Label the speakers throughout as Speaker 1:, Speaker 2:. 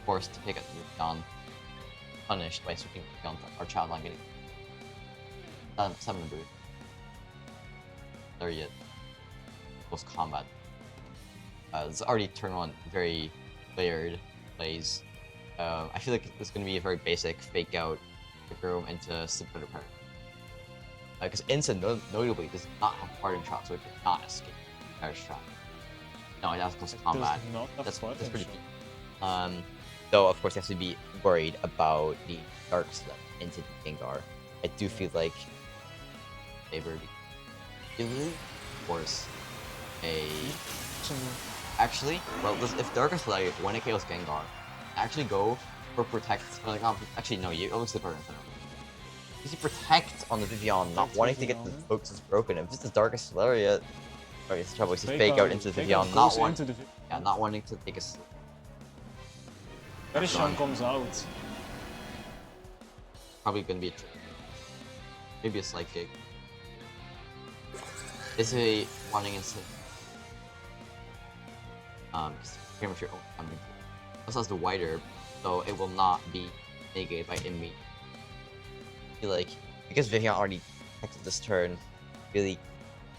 Speaker 1: forced to pick up Vivian, punished by switching Vivian to our child not getting 700. There yet. Close combat. It's already turn 1 very layered plays. I feel like it's going to be a very basic fake out Trick Room into Super Repair. Because Instant notably does not have parting shot, so it cannot escape Perish shot. No, it has close combat. That's pretty deep. Though of course you have to be worried about the Dark Slip into Gengar. I do feel like they were force actually, well, if Dark Slip when it KOs Gengar, actually go for protect. Like, actually no, you always slip her infinite. You see protect on the Vivian, not wanting to get the focus broken. If it's the Darkest Lariat, sorry, it's trouble. You see fake out into the Vivian, not wanting to take a slip.
Speaker 2: Verishan comes out.
Speaker 1: Probably gonna be a trick. Maybe a slight kick. It's a warning instant. Pretty much your own coming. Also has the White Herb, so it will not be negated by enemy. I feel like because Vivian already protected this turn, really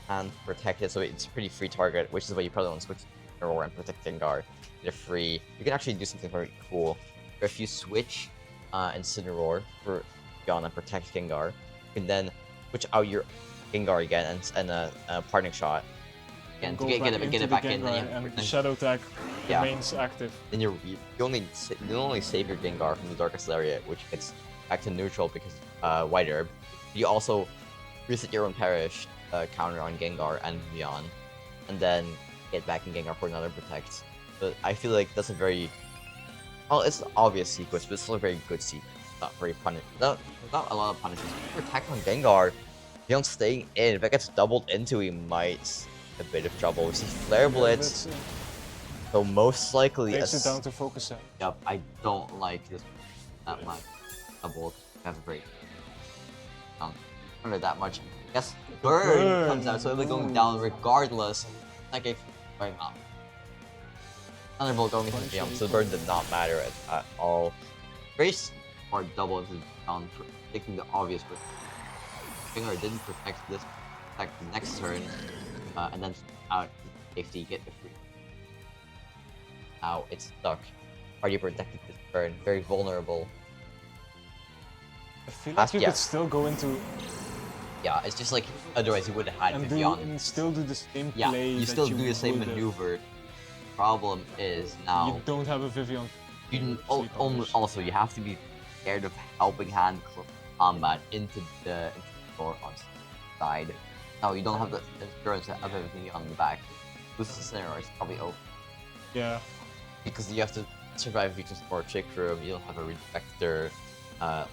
Speaker 1: can't protect it, so it's a pretty free target, which is why you probably want to switch Incineroar and protect Gengar. They're free. You can actually do something very cool. If you switch Incineroar for Vivian and protect Gengar, you can then switch out your Gengar again and a parting shot. Again, to get it back in,
Speaker 2: and the Shadow Tag remains active.
Speaker 1: Then you only save your Gengar from the Darkest Lariat, which gets back to neutral because White Herb. You also reset your own Perish counter on Gengar and Vivian, and then get back in Gengar for another Protect. But I feel like that's a very it's an obvious sequence, but it's still a very good sequence. Not very punish. Not a lot of punishments. Protect on Gengar. Vivian staying in. If it gets doubled into, he might a bit of trouble. We see Flare Blitz. So most likely
Speaker 2: takes it down to focus out.
Speaker 1: Yep, I don't like this that much. Double have a break. Under that much. Yes, Burn comes out, so it'll be going down regardless. Like if right now. Thunderbolt going into the jump, so the Burn did not matter at all. Very smart double into down for taking the obvious risk. Finger didn't protect this the next turn, and then out safety, get the free. Now it's stuck. Already protected this turn, very vulnerable.
Speaker 2: I feel like you could still go into.
Speaker 1: Yeah, it's just like otherwise you would have had Vivian.
Speaker 2: And still do the same play.
Speaker 1: Yeah, you still do the same maneuver. Problem is now
Speaker 2: you don't have a Vivian.
Speaker 1: You also you have to be scared of helping hand combat into the door on side. No, you don't have the endurance of everything on the back. This scenario is probably over.
Speaker 2: Yeah.
Speaker 1: Because you have to survive if you just for Trick Room, you don't have a Rejector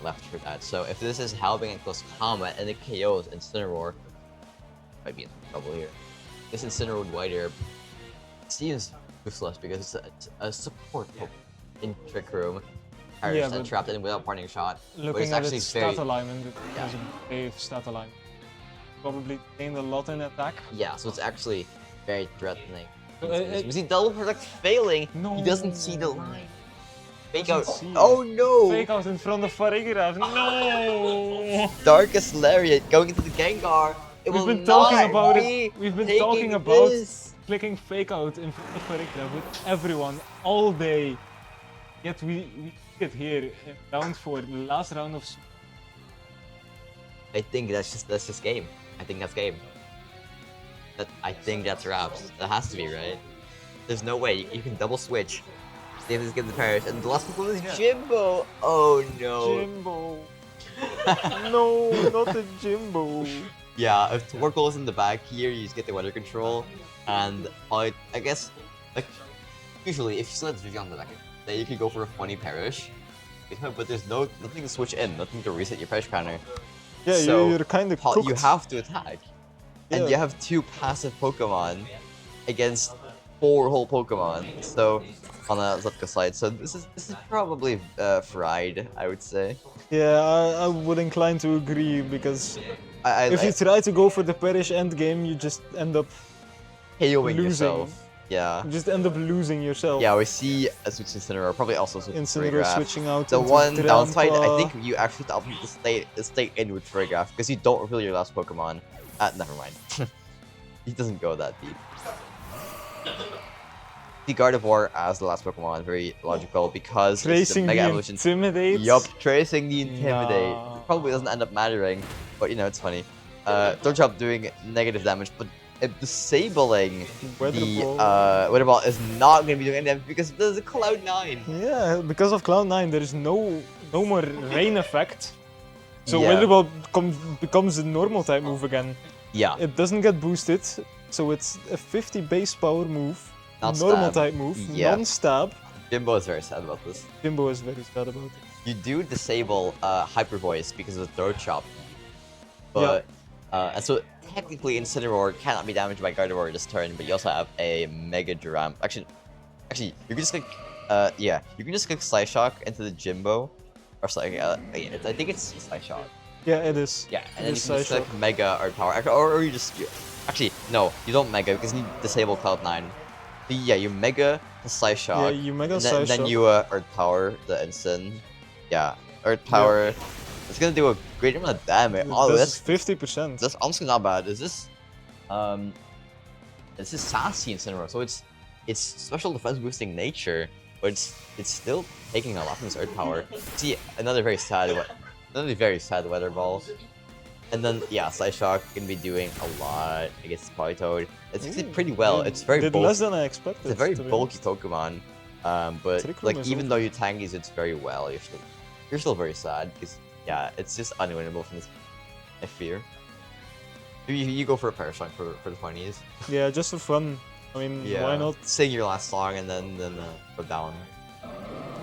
Speaker 1: left for that. So if this is helping in close combat and it KOs Incineroar, might be in trouble here. This Incineroar White Herb seems useless because it's a support in Trick Room. Yeah, and trapped in without parting shot.
Speaker 2: Looking at its stat alignment, it has a brave stat alignment. Probably gained a lot in attack.
Speaker 1: Yeah, so it's actually very threatening. We see double protect failing. No. He doesn't see the line. Fake out. Oh no!
Speaker 2: Fake out in front of Farigiraf. No!
Speaker 1: Darkest Lariat going into the Gengar.
Speaker 2: We've been talking about it. We've been talking about clicking fake out in front of Farigiraf with everyone all day. Yet we get here in round 4, the last round of.
Speaker 1: I think that's just game. I think that's game. I think that's wraps. That has to be, right? There's no way you can double switch. Save this game the Perish, and the last one is Jimbo. Oh no.
Speaker 2: Jimbo. No, not the Jimbo.
Speaker 1: Yeah, if Torkoal is in the back here, you just get the weather control, and I guess like usually if you still have Vivian in the back, then you could go for a funny Perish. But there's nothing to switch in, nothing to reset your Perish counter.
Speaker 2: Yeah, so you're kind of cooked.
Speaker 1: You have to attack. And you have 2 passive Pokemon against 4 whole Pokemon. So on the Zlatko side, so this is probably fried, I would say.
Speaker 2: Yeah, I would incline to agree because if you try to go for the Perish endgame, you just end up
Speaker 1: KOing yourself. Yeah.
Speaker 2: You just end up losing yourself.
Speaker 1: Yeah, we see a switch Incineroar, probably also switch
Speaker 2: Incineroar
Speaker 1: Trigraph.
Speaker 2: switching out.
Speaker 1: The
Speaker 2: into
Speaker 1: one downside, I
Speaker 2: Drampa.
Speaker 1: think you actually have to stay in with Trigraph because you don't reveal your last Pokemon. Never mind. He doesn't go that deep. The Gardevoir as the last Pokemon, very logical because it's the
Speaker 2: Tracing
Speaker 1: Mega
Speaker 2: the
Speaker 1: Evolution.
Speaker 2: Intimidate.
Speaker 1: Yup, tracing the Intimidate.
Speaker 2: Nah.
Speaker 1: Probably doesn't end up mattering, but you know, it's funny. Third Chop doing negative damage, but disabling the Weather Ball is not going to be doing any damage because there's a Cloud9.
Speaker 2: Yeah, because of Cloud9, there is no more rain effect. So
Speaker 1: Yeah.
Speaker 2: Weather Ball becomes a normal type move again.
Speaker 1: Yeah.
Speaker 2: It doesn't get boosted, so it's a 50 base power move.
Speaker 1: Not
Speaker 2: normal
Speaker 1: stab.
Speaker 2: type move,
Speaker 1: Yeah.
Speaker 2: non-stab.
Speaker 1: Jimbo is very sad about this.
Speaker 2: Jimbo is very sad about it.
Speaker 1: You do disable Hyper Voice because of the Throat Chop. But, and so technically Incineroar cannot be damaged by Gardevoir this turn, but you also have a Mega Dram. Actually, you can just click, yeah, you can just click Slice Shock into the Jimbo. Or something, I think it's Slice Shock.
Speaker 2: Yeah, it is.
Speaker 1: Yeah, and then you
Speaker 2: It is
Speaker 1: can just
Speaker 2: Slice
Speaker 1: click Mega Earth Power. Or you just, actually, no, you don't Mega because you disable Cloud9. But yeah, you Mega the Slice Shock.
Speaker 2: Yeah, you Mega
Speaker 1: and
Speaker 2: Slice
Speaker 1: then
Speaker 2: Shock.
Speaker 1: you Earth Power the instant. Yeah, Earth Power. It's gonna do a great amount of damage. Oh,
Speaker 2: That's
Speaker 1: that's
Speaker 2: 50%.
Speaker 1: that's honestly not bad. Is this sassy Incineroar, so it's special defense boosting nature, but it's still taking a lot from this Earth Power. See, another very sad Weather Ball. And then yeah, Slice Shock can be doing a lot against Politoed. It's did pretty well. It's very
Speaker 2: did
Speaker 1: bulky.
Speaker 2: less than I expected.
Speaker 1: It's a very
Speaker 2: to be
Speaker 1: bulky
Speaker 2: honest.
Speaker 1: Pokemon. But
Speaker 2: Trick Room
Speaker 1: like
Speaker 2: is
Speaker 1: even
Speaker 2: over.
Speaker 1: though you tankies it's very well, you're still very sad because yeah, it's just unwinnable from this. I fear. You go for a Parashock for the 20s.
Speaker 2: Yeah, just for fun. I mean,
Speaker 1: Yeah.
Speaker 2: why not?
Speaker 1: Sing your last song and then go down.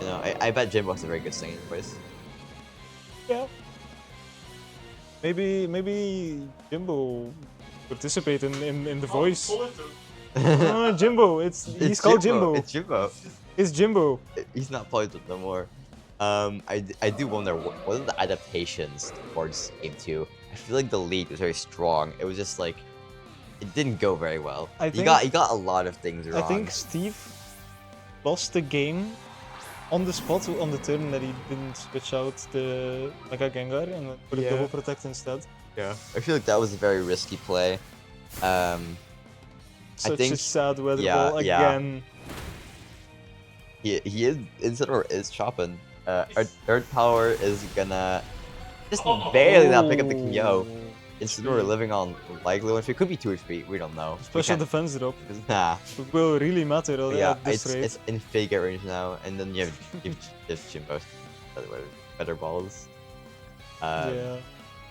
Speaker 1: You know, I bet Jimbo has a very good singing voice.
Speaker 2: Yeah. Maybe Jimbo participate in the voice. Jimbo, he's called Jimbo.
Speaker 1: It's Jimbo.
Speaker 2: It's Jimbo.
Speaker 1: He's not Politoed no more. I do wonder what are the adaptations towards Game 2. I feel like the lead was very strong. It was just like it didn't go very well. You got a lot of things wrong.
Speaker 2: I think Steve lost the game on the spot on the turn that he didn't switch out the Mega Gengar and put a double protect instead.
Speaker 1: Yeah, I feel like that was a very risky play.
Speaker 2: Such
Speaker 1: I think
Speaker 2: a sad Weather
Speaker 1: yeah,
Speaker 2: Ball
Speaker 1: yeah.
Speaker 2: again.
Speaker 1: he is Incineroar is chopping. Earth Power is gonna just barely not pick up the KO. Incineroar living on like low HP, could be 2 HP, we don't know.
Speaker 2: Special defense drop.
Speaker 1: Nah.
Speaker 2: It will really matter
Speaker 1: Yeah,
Speaker 2: at this rate.
Speaker 1: it's in fake range now, and then you have just Jimbo, better balls.
Speaker 2: Yeah.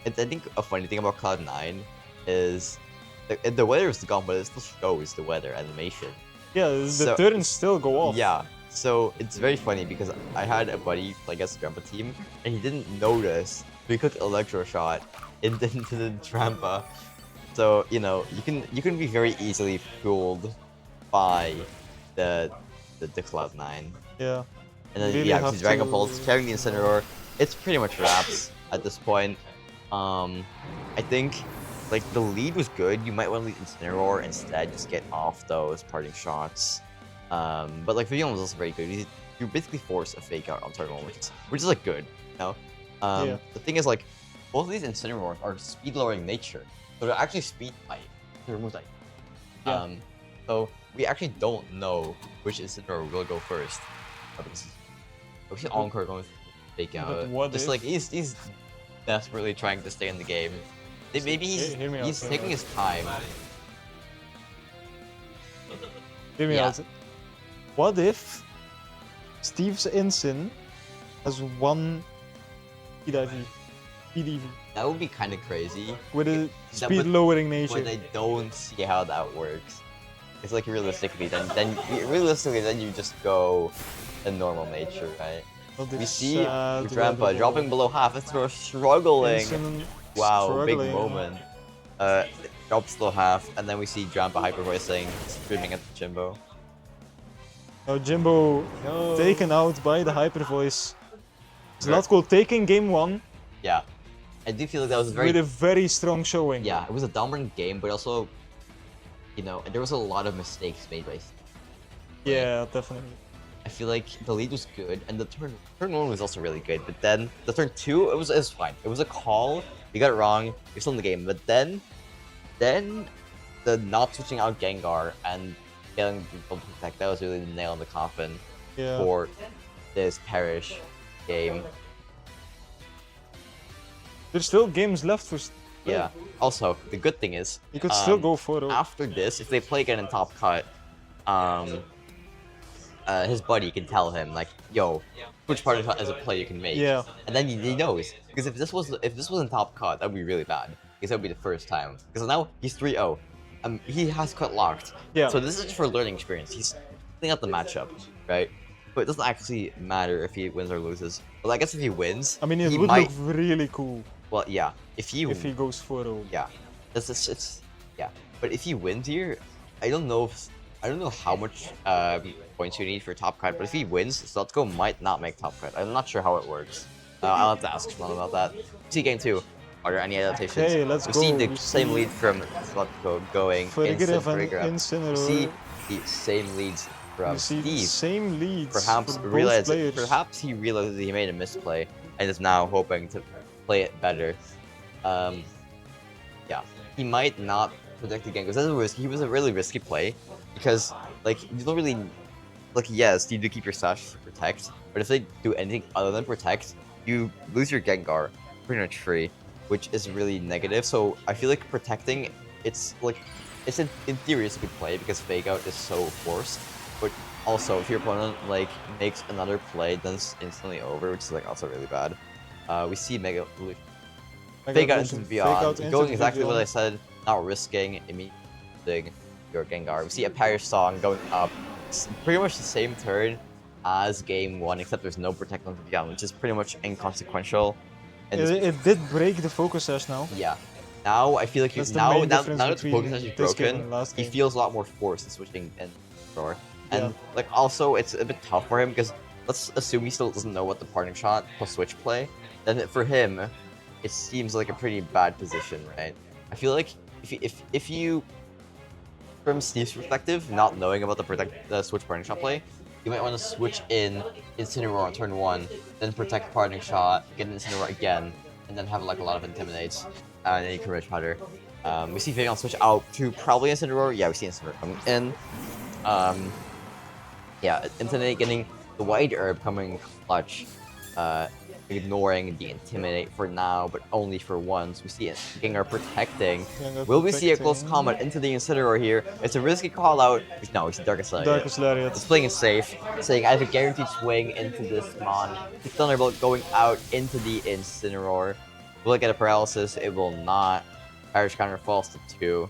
Speaker 1: I think a funny thing about Cloud9 is the weather is gone, but it still shows the weather animation.
Speaker 2: Yeah, the
Speaker 1: So-
Speaker 2: turns still go off.
Speaker 1: Yeah, so it's very funny because I had a buddy play against the Grandpa team, and he didn't notice. We clicked Electro Shot into the Trampa. So you know you can be very easily fooled by the Cloud9.
Speaker 2: Yeah.
Speaker 1: And then
Speaker 2: Really
Speaker 1: yeah,
Speaker 2: have
Speaker 1: he's Dragon
Speaker 2: to-
Speaker 1: Pulse, carrying the Incineroar. It's pretty much wraps at this point. I think like the lead was good. You might want to lead Incineroar instead, just get off those parting shots. But like Vivian was also very good. You basically force a fake out on turn 1, which is like good, you know.
Speaker 2: Yeah.
Speaker 1: The thing is like both of these Incineroars are speed lowering nature, so they're actually speed type. They're move type.
Speaker 2: Yeah.
Speaker 1: So we actually don't know which Incineroar will go first. We see Encore going fake
Speaker 2: But
Speaker 1: out.
Speaker 2: what
Speaker 1: Just
Speaker 2: if-
Speaker 1: like he's desperately trying to stay in the game. Maybe
Speaker 2: Hear me out,
Speaker 1: he's
Speaker 2: hear me
Speaker 1: taking
Speaker 2: out.
Speaker 1: his time.
Speaker 2: Hear me
Speaker 1: Yeah.
Speaker 2: out. What if Steve's Incin has one speed EV
Speaker 1: That would be kind of crazy.
Speaker 2: with a
Speaker 1: That
Speaker 2: speed
Speaker 1: would-
Speaker 2: lowering
Speaker 1: But
Speaker 2: nature?
Speaker 1: I don't see how that works. It's like realistically, then you just go a normal nature, right?
Speaker 2: Oh,
Speaker 1: We
Speaker 2: this
Speaker 1: see
Speaker 2: sad
Speaker 1: Drampa
Speaker 2: Weather
Speaker 1: dropping
Speaker 2: Ball.
Speaker 1: below half. It's sort of struggling.
Speaker 2: Incin
Speaker 1: Wow, big
Speaker 2: struggling.
Speaker 1: moment. Drops below half, and then we see Drampa hyper voicing, screaming at Jimbo.
Speaker 2: Now Jimbo
Speaker 1: No.
Speaker 2: taken out by the Hyper Voice.
Speaker 1: Right.
Speaker 2: Zlatko taking game 1
Speaker 1: Yeah, I do feel like that was very
Speaker 2: with a very strong showing.
Speaker 1: yeah. It was a dominant game, but also, you know, there was a lot of mistakes made by
Speaker 2: Yeah, definitely.
Speaker 1: I feel like the lead was good, and the turn 1 was also really good. But then the turn 2, it was fine. It was a call. You got it wrong. You're still in the game. But then the not switching out Gengar and getting the double protect, that was really the nail in the coffin for this Perish game.
Speaker 2: There's still games left for.
Speaker 1: Yeah. Also, the good thing is
Speaker 2: you could still go for it.
Speaker 1: After this, if they play again in top cut, his buddy can tell him like, "Yo, which part of is a play you can make?"
Speaker 2: Yeah.
Speaker 1: And then he knows, because if this was in top cut, that'd be really bad. Because that would be the first time. Because now he's 3-0. He has cut locked.
Speaker 2: Yeah.
Speaker 1: So this is just for learning experience. He's playing out the matchup, right? But it doesn't actually matter if he wins or loses. Well, I guess if he wins,
Speaker 2: I mean, it
Speaker 1: he
Speaker 2: would
Speaker 1: might...
Speaker 2: look really cool.
Speaker 1: Well, yeah. If he
Speaker 2: goes 4-0.
Speaker 1: Yeah. Yeah. But if he wins here, I don't know how much points you need for top cut. But if he wins, Zlatko might not make top cut. I'm not sure how it works. I'll have to ask Shimon about that. See game 2. Are there any adaptations?
Speaker 2: Okay, let's
Speaker 1: we
Speaker 2: go.
Speaker 1: See the same lead from Zlatko going
Speaker 2: Incineroar.
Speaker 1: We see the same leads from Steve.
Speaker 2: Same leads.
Speaker 1: Perhaps he realized he made a misplay and is now hoping to play it better. Yeah, he might not protect again because he was a really risky play because like you don't really yes, you do keep your sash to protect, but if they do anything other than protect, you lose your Gengar pretty much free, which is really negative. So I feel like protecting, it's in theory it's a good play because fake out is so forced, but also if your opponent like makes another play, then it's instantly over, which is like also really bad. We see Mega Evolution. Fake out into Beyond, going exactly what I said, not risking immediately your Gengar. We see a Perish Song going up, it's pretty much the same turn as game 1, except there's no protect on Beyond, which is pretty much inconsequential. And
Speaker 2: it did break the focus sash now.
Speaker 1: Yeah. Now I feel like now that the focus sash is broken, he feels a lot more force in switching in Roar. And like also it's a bit tough for him because let's assume he still doesn't know what the parting shot plus switch play. Then for him, it seems like a pretty bad position, right? I feel like if you, from Steve's perspective, not knowing about the switch parting shot play, you might want to switch in Incineroar on turn 1, then protect parting shot, get an Incineroar again, and then have like a lot of intimidates, and then you can Rage Powder. We see Fabian switch out to probably Incineroar. Yeah, we see Incineroar coming in. Yeah, Intimidate getting the White Herb coming clutch. Ignoring the Intimidate for now, but only for once. We see Gengar protecting. Will we see a close combat into the Incineroar here? It's a risky call out. No, we see Darkest Lariat. It's playing it safe, saying I have a guaranteed swing into this Mon. Thunderbolt going out into the Incineroar. Will it get a paralysis? It will not. Perish counter falls to 2.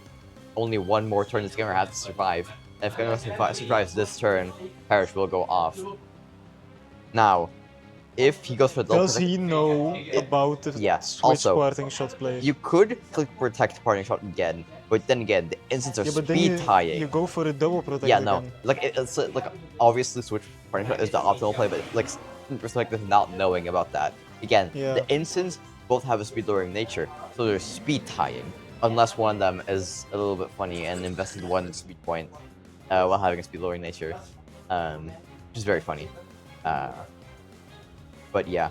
Speaker 1: Only one more turn this Gengar has to survive. If Gengar survives this turn, Perish will go off. Now, if he goes for the
Speaker 2: does he know about the switch parting shot play?
Speaker 1: You could click protect parting shot again, but then again the instants are speed tying.
Speaker 2: You go for a double protect.
Speaker 1: Yeah, no, like it's like obviously switch parting shot is the optimal play, but like in perspective, not knowing about that. Again, the instants both have a speed lowering nature, so they're speed tying, unless one of them is a little bit funny and invested one speed point while having a speed lowering nature, which is very funny. But yeah,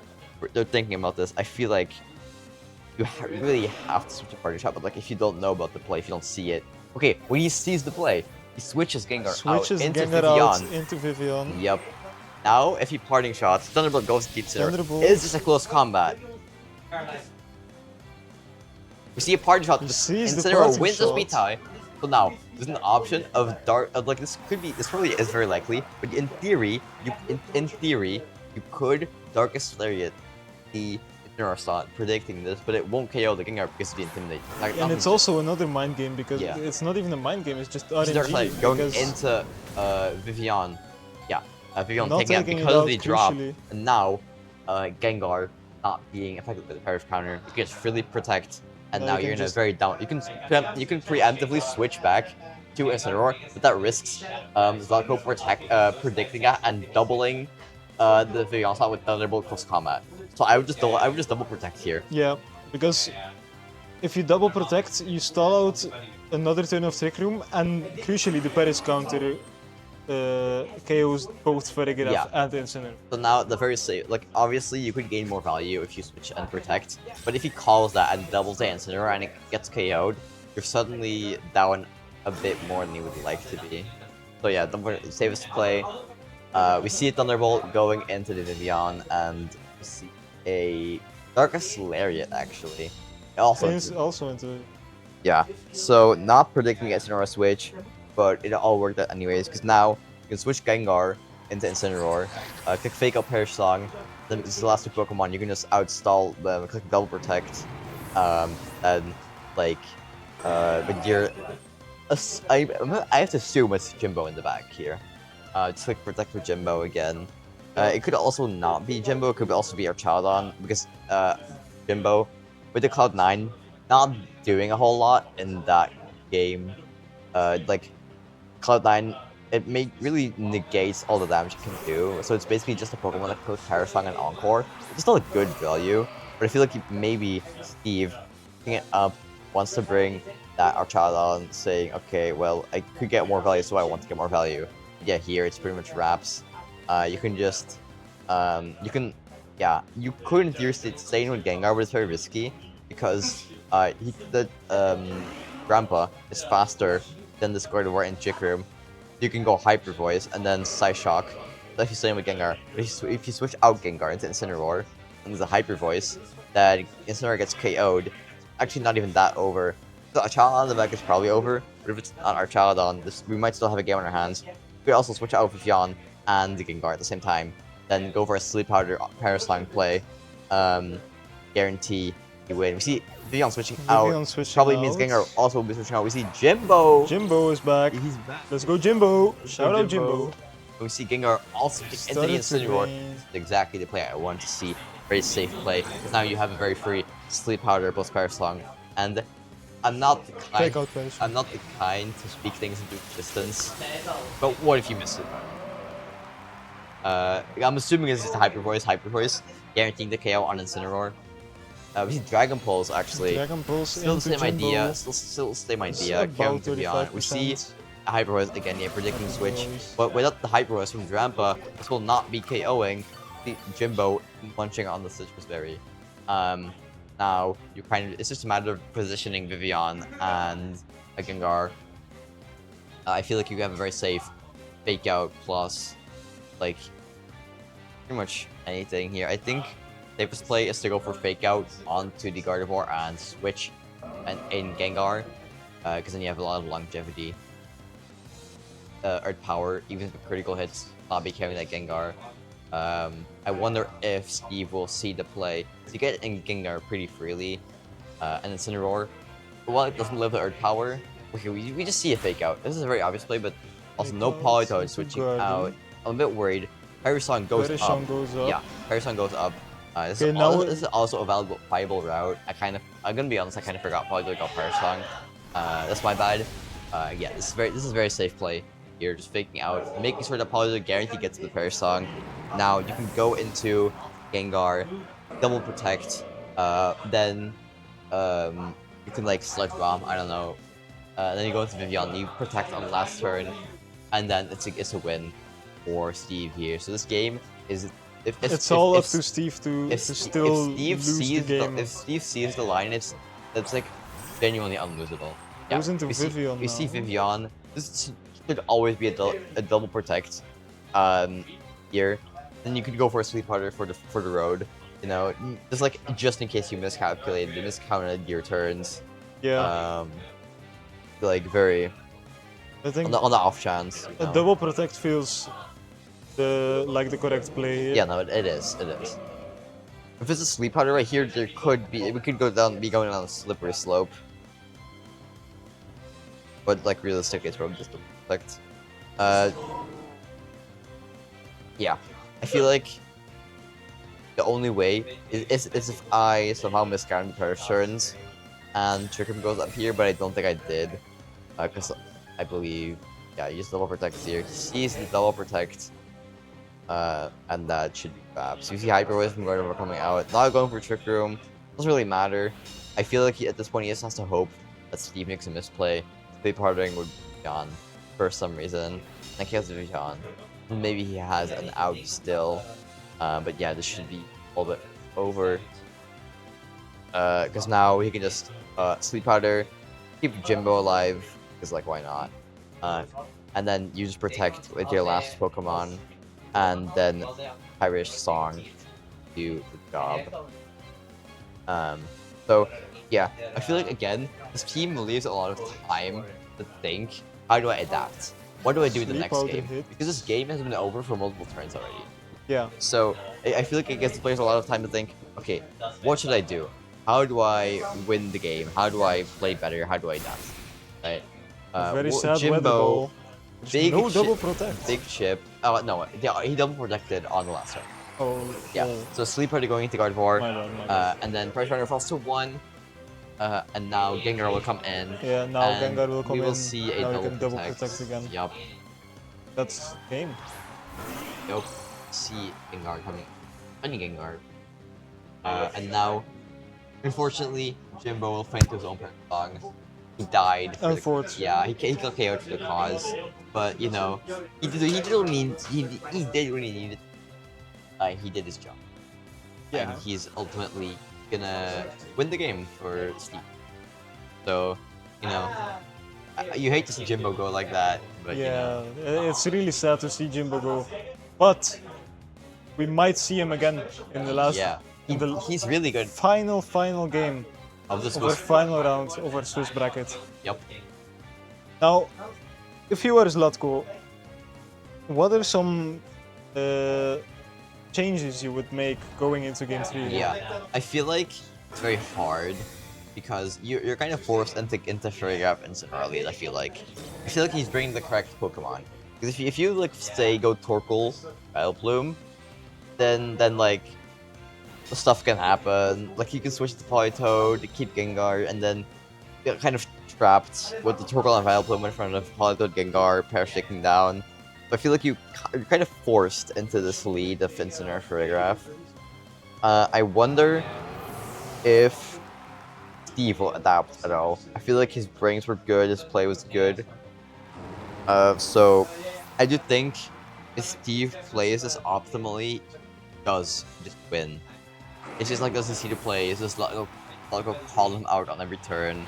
Speaker 1: they're thinking about this. I feel like you really have to switch a party shot, but like if you don't know about the play, if you don't see it. Okay, when he sees the play, he switches Gengar out into Vivian. Yep. Now, if he parting shots, Thunderbolt goes to Incineroar. It's just a close combat. We see a parting shot. Incineroar wins the speed tie. So now, there's an option of like this probably is very likely, but in theory, you could Darkest Lariat the Incineroar slot, predicting this, but it won't KO the Gengar because of the Intimidate.
Speaker 2: And it's also another mind game because it's not even a mind game, it's just RNG.
Speaker 1: Going into Vivian. Yeah, Vivian taking out because of the drop, and now Gengar not being affected by the Perish counter, you can just freely protect, and now you're in a very down. You can preemptively switch back to Incineroar, but that risks Zlatko predicting that and doubling the Vivian slot with Thunderbolt close combat. So I would just double protect here.
Speaker 2: Yeah, because if you double protect, you stall out another turn of Trick Room, and crucially the Perish counter KOs both Farigiraf
Speaker 1: Yeah.
Speaker 2: and Incineroar.
Speaker 1: So now the very safe, like obviously you could gain more value if you switch and protect, but if he calls that and doubles the Incineroar and it gets KO'd, you're suddenly down a bit more than you would like to be. So yeah, the safest play. We see a Thunderbolt going into the Vivian, and we see a Darkest Lariat actually. Also
Speaker 2: into.
Speaker 1: yeah. So not predicting Incineroar switch, but it all worked out anyways, because now you can switch Gengar into Incineroar, click Fake Out Perish Song, then this is the last two Pokemon, you can just outstall them, click Double Protect, and like, but you're, I have to assume it's Jimbo in the back here. Just click Protect for Jimbo again. It could also not be Jimbo, it could also be Archaladon, because Jimbo, with the Cloud9, not doing a whole lot in that game. Like, Cloud9, it really negates all the damage it can do, so it's basically just a Pokemon that goes Power Song and Encore. It's still a good value, but I feel like maybe Steve, picking it up, wants to bring that Archaladon, saying, okay, well, I could get more value, so I want to get more value. Yeah, here it's pretty much wraps. You can just, you can, yeah, you could in theory stay in with Gengar, but it's very risky, because Grandpa is faster than the Squirtle in Chick Room. You can go Hyper Voice and then Psyshock. That's if you stay with Gengar. But if you switch out Gengar into Incineroar and there's a Hyper Voice, then Incineroar gets KO'd. It's actually not even that over. So Archaladon in the back is probably over, but if it's not Archaladon, we might still have a game on our hands. We could also switch out Vivian and the Gengar at the same time. Then go for a Sleep Powder Paraslang play. Guarantee you win. We see Vivian switching out. Probably means Gengar also will be switching out. We see Jimbo.
Speaker 2: Jimbo is back.
Speaker 1: He's back.
Speaker 2: Let's go Jimbo. Shout out Jimbo.
Speaker 1: We see Gengar also into the Incineroar. Exactly the play I want to see. Very safe play. Because now you have a very free Sleep Powder plus Paraslang. And I'm not the kind to speak things into existence. But what if you miss it? I'm assuming it's just a Hyper Voice, guaranteeing the KO on Incineroar. We see Dragon Pulse actually.
Speaker 2: Dragon Pulse
Speaker 1: still the same idea. Still the same idea. Carrying to beyond. We see a Hyper Voice again, yeah, predicting switch. But without the Hyper Voice from Drampa, this will not be KOing the Jimbo munching on the Citrus Berry. Now you it's just a matter of positioning Vivian and a Gengar. I feel like you have a very safe Fake Out plus like pretty much anything here. I think safest play is to go for Fake Out onto the Gardevoir and switch in Gengar, because then you have a lot of longevity. Earth Power, even if the critical hits, not be carrying that Gengar. I wonder if Steve will see the play. So you get in Gengar pretty freely, and Incineroar, while it doesn't live the Earth Power, okay, we just see a Fake Out. This is a very obvious play, but also no Politoed switching out. I'm a bit worried. Parasong goes up. Yeah, Parasong goes up. This is also a viable route. I'm gonna be honest, I kind of forgot Politoed got Parasong. That's my bad. Yeah, this is very safe play. You're just faking out, making sure that Politoed guarantee gets to the Parasong. Now you can go into Gengar, double protect, then you can like Sludge Bomb, I don't know. Then you go into Vivian, you protect on the last turn, and then it's a win for Steve here. So this game is
Speaker 2: it's all up to Steve to still lose the game.
Speaker 1: If Steve sees the line, it's like genuinely unlosable. Yeah,
Speaker 2: goes into Vivian.
Speaker 1: We see Vivian. This should always be a double protect here. Then you could go for a Sleep Powder for the road. You know, just in case you miscalculated, you miscounted your turns.
Speaker 2: Yeah.
Speaker 1: Like very.
Speaker 2: I think
Speaker 1: on the off chance.
Speaker 2: A double protect feels like the correct play.
Speaker 1: Yeah, no, it is. It is. If it's a Sleep Powder right here, we could be going down a slippery slope. But like realistically, it's probably just a protect. Yeah, I feel like the only way is if I somehow miscounted the turns and Trick Room goes up here, but I don't think I did, because I believe, yeah, you just double protect here. He sees the double protect, and that should be perhaps. You see Hyper Voice from Gardevoir coming out, not going for Trick Room, doesn't really matter. I feel like at this point he just has to hope that Steve makes a misplay. Sleep Powdering would be gone for some reason. and he has Vision. Maybe he has an out still. But yeah, this should be a little bit over. Because now he can just Sleep Powder, keep Jimbo alive, because like why not? And then use Protect with your last Pokemon, and then Irish Song do the job. So yeah, I feel like again, this team leaves a lot of time to think, how do I adapt? What do I do in the
Speaker 2: Sleep
Speaker 1: next
Speaker 2: out
Speaker 1: game?
Speaker 2: and hit.
Speaker 1: Because this game has been over for multiple turns already.
Speaker 2: Yeah.
Speaker 1: So I feel like it gives the players a lot of time to think, okay, what should I do? How do I win the game? How do I play better? How do I adapt? Right?
Speaker 2: Very sad weather
Speaker 1: Jimbo,
Speaker 2: ball. There's
Speaker 1: big
Speaker 2: no double
Speaker 1: chip,
Speaker 2: protect.
Speaker 1: big chip. Oh no, yeah, he double protected on the last turn.
Speaker 2: Oh,
Speaker 1: Yeah.
Speaker 2: oh.
Speaker 1: So Sleep Party going into guard 4,
Speaker 2: My bad.
Speaker 1: and then Price Runner falls to 1, and now Gengar will come in.
Speaker 2: Yeah, now
Speaker 1: and
Speaker 2: Gengar will come in.
Speaker 1: We will see a
Speaker 2: now
Speaker 1: double
Speaker 2: you can double
Speaker 1: protect.
Speaker 2: protect again.
Speaker 1: Yup.
Speaker 2: That's game.
Speaker 1: Yup. See Gengar coming. Funny Gengar. And now, unfortunately, Jimbo will faint to his own song. He died.
Speaker 2: Unfortunately.
Speaker 1: Yeah, he got KO'd for the cause. But you know, he did really need it. He did his job.
Speaker 2: Yeah.
Speaker 1: And he's ultimately gonna win the game for Steve. So, you know, you hate to see Jimbo go like that, but
Speaker 2: Yeah,
Speaker 1: you know.
Speaker 2: it's really sad to see Jimbo go. But we might see him again in the last.
Speaker 1: Yeah, he's really good.
Speaker 2: Final game
Speaker 1: Of this
Speaker 2: of our final round of our Swiss bracket.
Speaker 1: Yep.
Speaker 2: Now, if you were Zlatko, what are some changes you would make going into game 3?
Speaker 1: Yeah, I feel like it's very hard because you're kind of forced into figuring out instant early. I feel like he's bringing the correct Pokemon. Because if you like say go Torkoal, Vileplume, then like stuff can happen. Like you can switch to Politoed to keep Gengar, and then get kind of trapped with the Torkoal and Vileplume in front of Politoed, Gengar, Perish taking down. So I feel like you're kind of forced into this lead of Incineroar Choreograph. I wonder if Steve will adapt at all. I feel like his brains were good, his play was good. So I do think if Steve plays this optimally, does just win. It's just like doesn't see the play. It's just Zlatko call him out on every turn.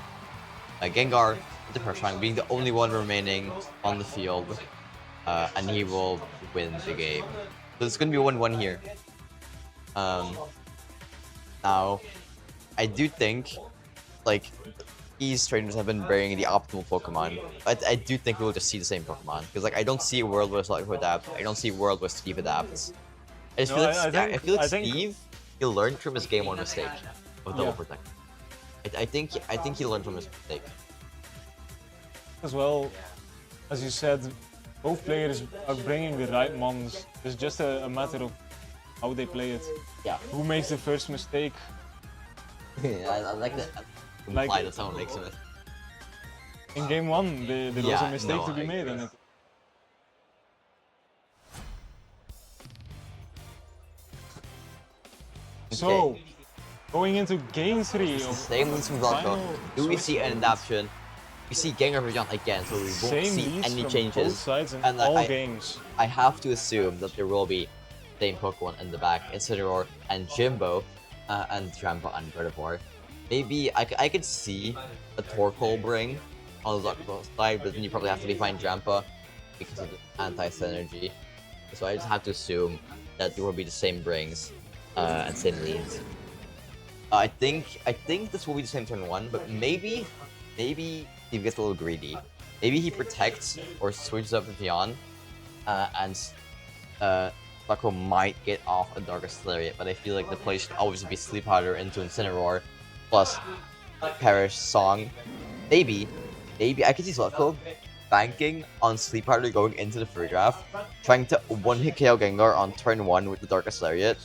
Speaker 1: Gengar, the pressure line, being the only one remaining on the field, and he will win the game. So it's gonna be 1-1 here. Now, I do think, like, these trainers have been bringing the optimal Pokemon. But I do think we'll just see the same Pokemon. Because, like, I don't see a world where Zlatko adapts. I don't see a world where Steve adapts. I just feel like, Steve, he'll learn from his game 1 mistake of double protect. I think he learned from his mistake.
Speaker 2: As well, as you said, both players are bringing the right mons. It's just a matter of how they play it.
Speaker 1: Yeah.
Speaker 2: Who makes the first mistake?
Speaker 1: I like that.
Speaker 2: Like,
Speaker 1: imply that someone makes a mistake.
Speaker 2: In game 1, there was a mistake to be made, and it. So, going into game 3 of
Speaker 1: same leads from Zlatko. Do we see an adaptation? We see Gengar Vision again, so we won't see any changes.
Speaker 2: Both sides in
Speaker 1: And
Speaker 2: all games.
Speaker 1: I have to assume that there will be same Pokemon in the back, Incineroar and Jimbo, and Trampa and Gardevoir. Maybe I could see a Torkoal bring on the Zlatko side, but then you probably have to define Trampa because of the anti-synergy. So I just have to assume that there will be the same brings and same leads. I think this will be the same turn 1, but maybe Steve gets a little greedy. Maybe he protects or switches up Vion, and Zlatko might get off a Darkest Lariat, but I feel like the play should always be Sleep Powder into Incineroar, plus Perish Song. Maybe I could see Zlatko banking on Sleep Powder going into the free draft, trying to one-hit KO Gengar on turn 1 with the Darkest Lariat.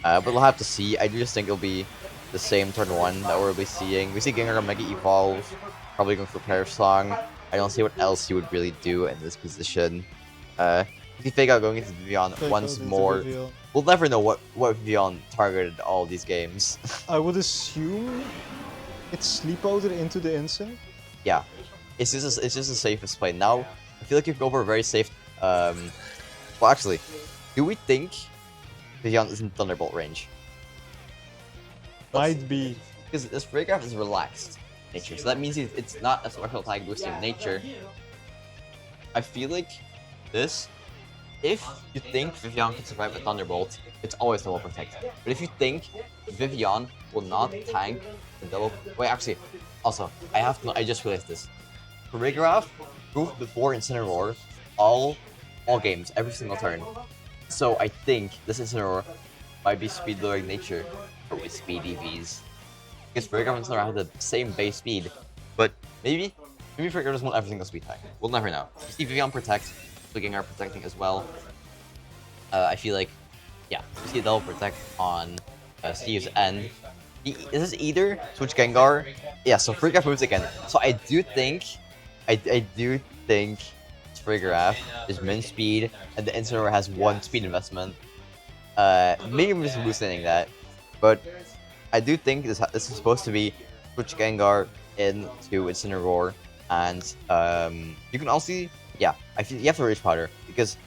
Speaker 1: But we'll have to see. I do just think it'll be the same turn 1 that we'll be seeing. We see Gengar Mega Evolve, probably going for Perish Song. I don't see what else he would really do in this position. If you fake out going into Vion once more, we'll never know what Vion targeted all these games.
Speaker 2: I would assume it's Sleep Powder into the Insect.
Speaker 1: Yeah, it's just the safest play. Now, I feel like you go for a very safe Well, actually, do we think Vivian is in Thunderbolt range?
Speaker 2: Might be.
Speaker 1: Because this Breakout is relaxed nature, so that means it's not a special attack boosting nature. I feel like this, if you think Vivian can survive a Thunderbolt, it's always double protect. But if you think Vivian will not tank the double, wait, actually, also I just realized this. Choreograph moved before Incineroar all games, every single turn. So I think this Incineroar might be speed lowering nature, or with speed EVs. Because Choreograph and Incineroar have the same base speed, but maybe Choreograph doesn't want every single speed type. We'll never know. You see Vivian protect, Gengar protecting as well. I feel like, yeah, you see a double protect on Steve's end. Is this either switch Gengar? Yeah, so Choreograph moves again. So I do think Choreograph is min speed, and the Incineroar has 1 speed investment. Maybe I'm just hallucinating that, but I do think this is supposed to be switch Gengar into Incineroar, and you can also, yeah, I feel you have to Rage Powder because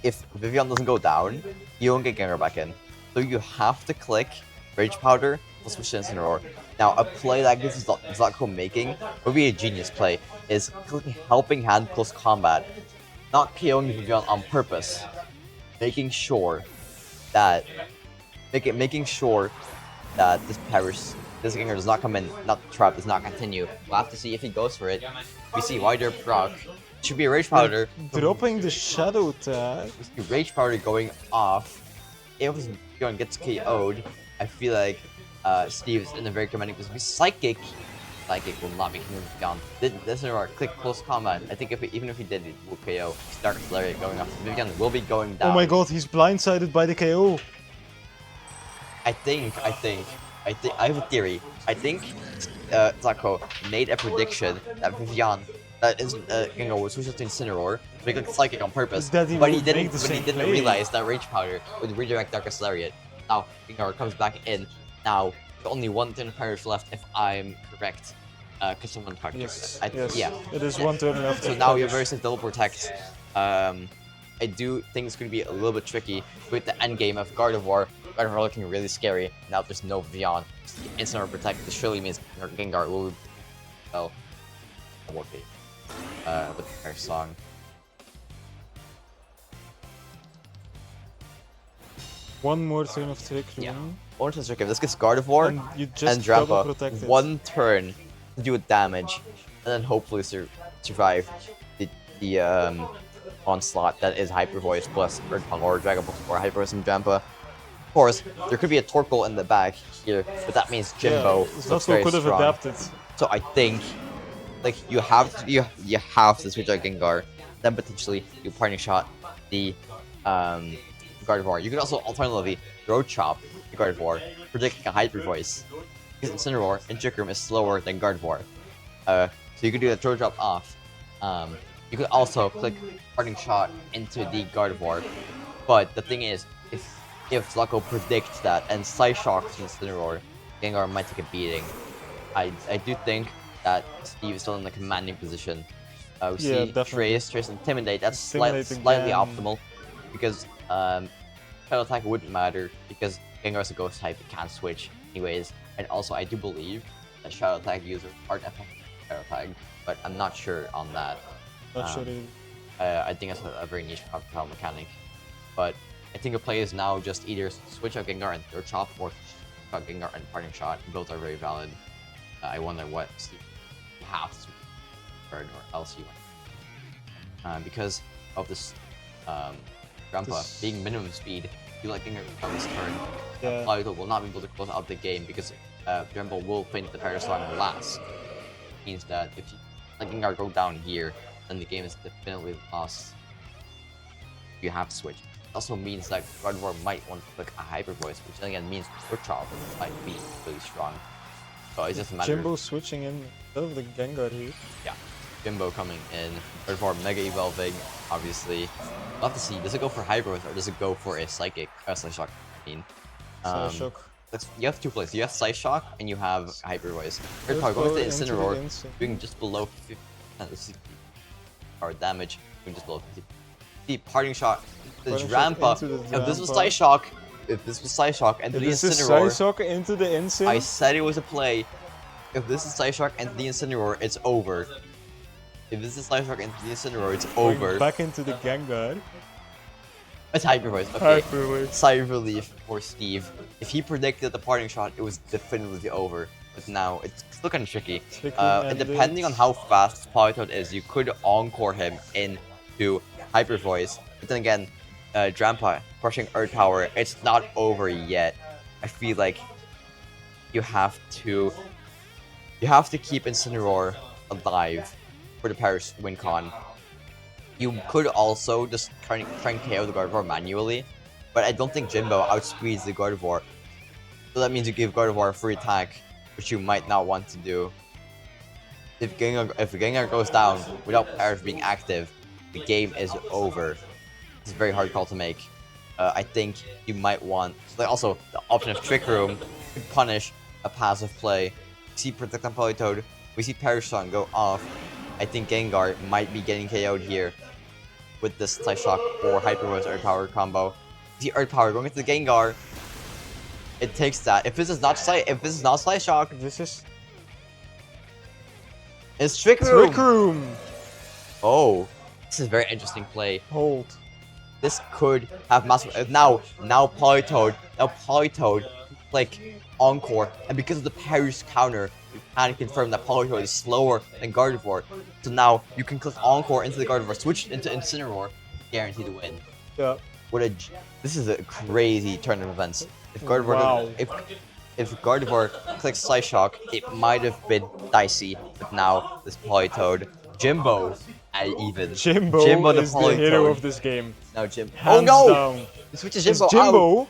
Speaker 1: if Vivian doesn't go down, you don't get Gengar back in, so you have to click Rage Powder to switch to Incineroar. Now, a play like this is Zlatko making would be a genius play, is clicking Helping Hand close combat, not KOing Vivian on purpose, making sure that this Gengar does not come in, not the trap, does not continue. We'll have to see if he goes for it. We see wider proc. Should be a Rage Powder.
Speaker 2: Dropping the Shadow tag.
Speaker 1: We see Rage Powder going off. If Vivian gets KO'd, I feel like Steve is in a very commanding position. Psychic will not be killing Vivian. This is our click close combat. I think even if he did, it will KO. Dark Lariat going off. Vivian will be going down.
Speaker 2: Oh my god, he's blindsided by the KO.
Speaker 1: I have a theory. I think Zlatko made a prediction that Vivian Gengar would switch to Incineroar, make like Psychic on purpose, but he didn't realize that Rage Powder would redirect Darkest Lariat. Now Gengar comes back in. Now there's only 1 turn of Parish left if I'm correct. Because someone talked
Speaker 2: yeah, it is 1 turn left.
Speaker 1: So now you have very safe double protect. I do think it's going to be a little bit tricky with the end game of Gardevoir. Gardevoir looking really scary. Now there's no Vivian. Instant protect. This surely means Gengar will. Well, won't be. With the first song.
Speaker 2: One more turn of Trick Room.
Speaker 1: Yeah. One turn of Trick Room. This gets Gardevoir and Drampa. 1 turn to do damage, and then hopefully survive the onslaught that is Hyper Voice plus Earth Power, Dragon Ball, or Hyper Voice and Drampa. Of course, there could be a Torkoal in the back here, but that means Jimbo looks very
Speaker 2: could have
Speaker 1: strong.
Speaker 2: adapted.
Speaker 1: So I think, like, you have to switch out Gengar, then potentially you Parting Shot the Gardevoir. You could also alternatively throw Chop the Gardevoir, predicting a Hyper Voice, because Incineroar and Trick Room is slower than Gardevoir. So you could do a throw drop off. You could also click Parting Shot into the Gardevoir, but the thing is, if Zlatko predicts that and Psyshocks Incineroar, Gengar might take a beating. I do think that Steve is still in the commanding position. We see Trace Intimidate. That's slightly optimal because Shadow Attack wouldn't matter because Gengar is a Ghost type. It can't switch anyways. And also, I do believe that Shadow Attack users aren't effective Shadow Attack, but I'm not sure on that.
Speaker 2: Not sure either.
Speaker 1: I think that's a very niche power mechanic, but I think a play is now just either switch out Gengar and throw Chop or switch out Gengar and Parting Shot. Both are very valid. I wonder what Steve have to switch or else you want. Because of this Grandpa being minimum speed, you let Gengar on this turn. Pluto will not be able to close out the game because Grandpa will faint the Paris Song last. Means that if you let Gengar go down here, then the game is definitely lost. You have to switch. It also means that Gardevoir might want to click a Hyper Voice, which then again means Earth Chop might be really strong. So it's just a matter
Speaker 2: Jimbo switching in instead of the Gengar here.
Speaker 1: Yeah, Jimbo coming in. Gardevoir Mega Evolving, obviously. We'll have to see, does it go for Hyper Voice or does it go for a Psychic? Psyshock, I mean.
Speaker 2: Psyshock.
Speaker 1: You have 2 plays. You have Psyshock and you have Hyper Voice. Earth Power going to Incineroar, doing just below 50% power damage. just below 50. The parting shot, the
Speaker 2: Parting shot
Speaker 1: Drampa.
Speaker 2: into the
Speaker 1: If this was
Speaker 2: Drampa.
Speaker 1: Slice Shock, if this was Slice Shock and the
Speaker 2: This is
Speaker 1: Incineroar,
Speaker 2: Psyshock into the Insane.
Speaker 1: I said it was a play. If this is Slice Shock and the Incineroar, it's over. If this is Slice Shock and the Incineroar, it's
Speaker 2: Going
Speaker 1: over.
Speaker 2: back into the Gengar.
Speaker 1: It's Hyper Voice. Okay.
Speaker 2: Hyper Voice.
Speaker 1: Sigh of relief for Steve. If he predicted the parting shot, it was definitively over. But now it's still kind of tricky. And depending on how fast Politoed is, you could encore him into Hyper Voice. But then again, Drampa crushing Earth Power. It's not over yet. I feel like you have to keep Incineroar alive for the Paris win con. You could also just try and KO the Gardevoir manually, but I don't think Jimbo outspeeds the Gardevoir. So that means you give Gardevoir a free attack, which you might not want to do. If Gengar goes down without Paris being active, the game is over. It's a very hard call to make. I think you might want... Also, the option of Trick Room could punish a passive play. We see Protect on Politoed, we see Parasong go off. I think Gengar might be getting KO'd here with this Slice Shock or Hyper Voice Earth Power combo. The Earth Power going into the Gengar. It takes that. If this is not Slice Shock, it's Trick Room.
Speaker 2: Trick Room.
Speaker 1: Oh, this is a very interesting play.
Speaker 2: Hold.
Speaker 1: This could have massive. Now Politoed, like Encore, and because of the Paris counter, you can confirm that Politoed is slower than Gardevoir. So now you can click Encore into the Gardevoir, switch into Incineroar, guaranteed to win.
Speaker 2: Yeah.
Speaker 1: This is a crazy turn of events. If Gardevoir if Gardevoir clicks Slice Shock, it might have been dicey, but now this Politoed, Jimbo
Speaker 2: Jimbo is the hero of this game.
Speaker 1: Now Jimbo.
Speaker 2: Hands
Speaker 1: Oh no!
Speaker 2: down.
Speaker 1: He switches Jimbo,
Speaker 2: Jimbo
Speaker 1: out.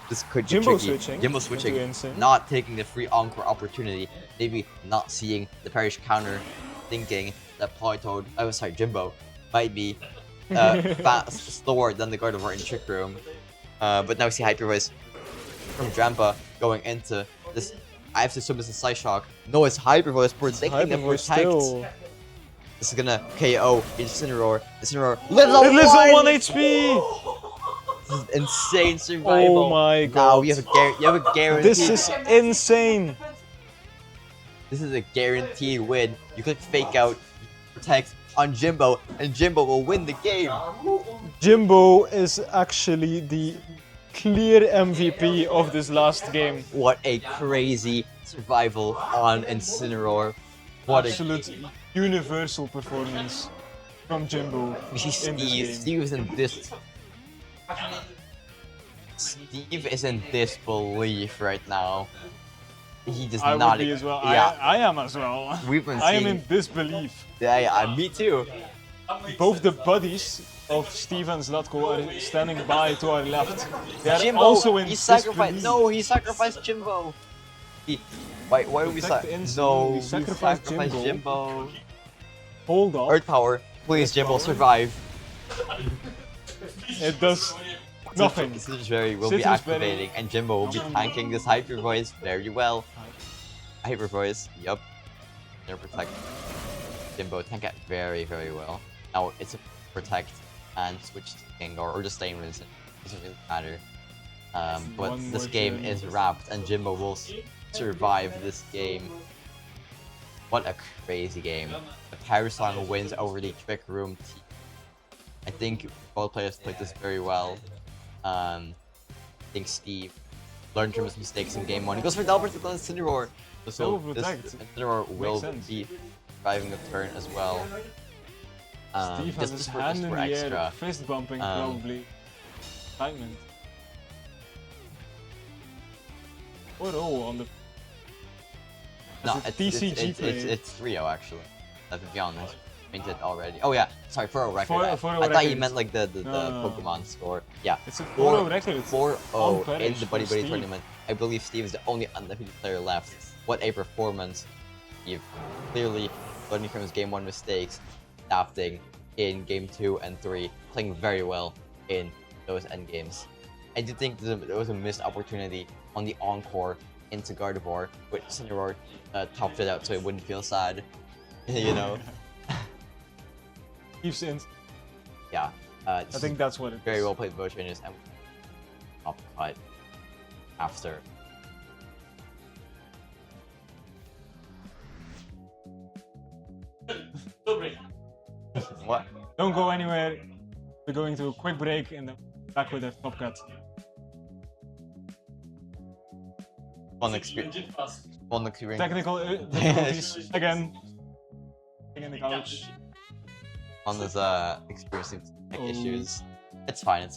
Speaker 1: This could be
Speaker 2: Jimbo
Speaker 1: tricky. Jimbo switching,
Speaker 2: Insane.
Speaker 1: not taking the free Encore opportunity, maybe not seeing the Parish counter, thinking that Politoed, Jimbo, might be slower than the Gardevoir in Trick Room. But now we see Hyper Voice from Drampa going into this. I have to assume it's a Slice Shock. No, it's Hyper Voice protecting the Protect. This is gonna KO Incineroar. Incineroar lives on 1
Speaker 2: HP!
Speaker 1: This is insane survival.
Speaker 2: Oh my god.
Speaker 1: Now you have a guarantee.
Speaker 2: This is insane.
Speaker 1: This is a guaranteed win. You click Fake Out, Protect on Jimbo, and Jimbo will win the game.
Speaker 2: Jimbo is actually the clear MVP of this last game.
Speaker 1: What a crazy survival on Incineroar. What
Speaker 2: absolute universal performance from Jimbo.
Speaker 1: Steve is in disbelief right now. He does not.
Speaker 2: I would be as well.
Speaker 1: Yeah.
Speaker 2: I am as well. I am in disbelief.
Speaker 1: Yeah, me too.
Speaker 2: Both the buddies of Steve and Zlatko are standing by to our left. They are
Speaker 1: Jimbo,
Speaker 2: also in
Speaker 1: he
Speaker 2: disbelief.
Speaker 1: he sacrificed Jimbo. Why do we sacrifice? No, he sacrificed Jimbo.
Speaker 2: Hold on.
Speaker 1: Earth Power, please, Jimbo, survive.
Speaker 2: It does nothing.
Speaker 1: Citrus will be activating, and Jimbo will be tanking this Hyper Voice very well. Hyper Voice, yup. Never Protect. Jimbo tank it very, very well. Now it's a Protect and switch to Gengar, or just stay in Resistance. Doesn't really matter. But this game is wrapped, and Jimbo will survive this game. What a crazy game. The Parasong wins over the Trick Room team. I think both players played this very well. I think Steve learned from his mistakes in game 1. He goes for Delbert with Incineroar. So this Incineroar will be surviving the turn as well.
Speaker 2: Steve has his hand in the air, fist bumping probably. Excitement. Oh, on the...
Speaker 1: No, it's Rio actually. Let's be honest. Painted already. Oh yeah, sorry, for a record. I thought you meant like the Pokemon score. Yeah.
Speaker 2: It's a 4-0 record.
Speaker 1: 4-0 in the BuddyBuddy tournament. I believe Steve is the only undefeated player left. What a performance. Steve clearly learning from his game 1 mistakes, adapting in game 2 and 3, playing very well in those endgames. I do think there was a missed opportunity on the Encore into Gardevoir, with Incineroar topped it out so it wouldn't feel sad. You know? Yeah.
Speaker 2: I think that's what it
Speaker 1: very
Speaker 2: is.
Speaker 1: well played both trainers and top cut after. What?
Speaker 2: Don't go anywhere. We're going to a quick break and then back with a top cut.
Speaker 1: Fun experience. Fun experience.
Speaker 2: Technical difficulties again. In the couch.
Speaker 1: On this experiencing tech issues. It's fine.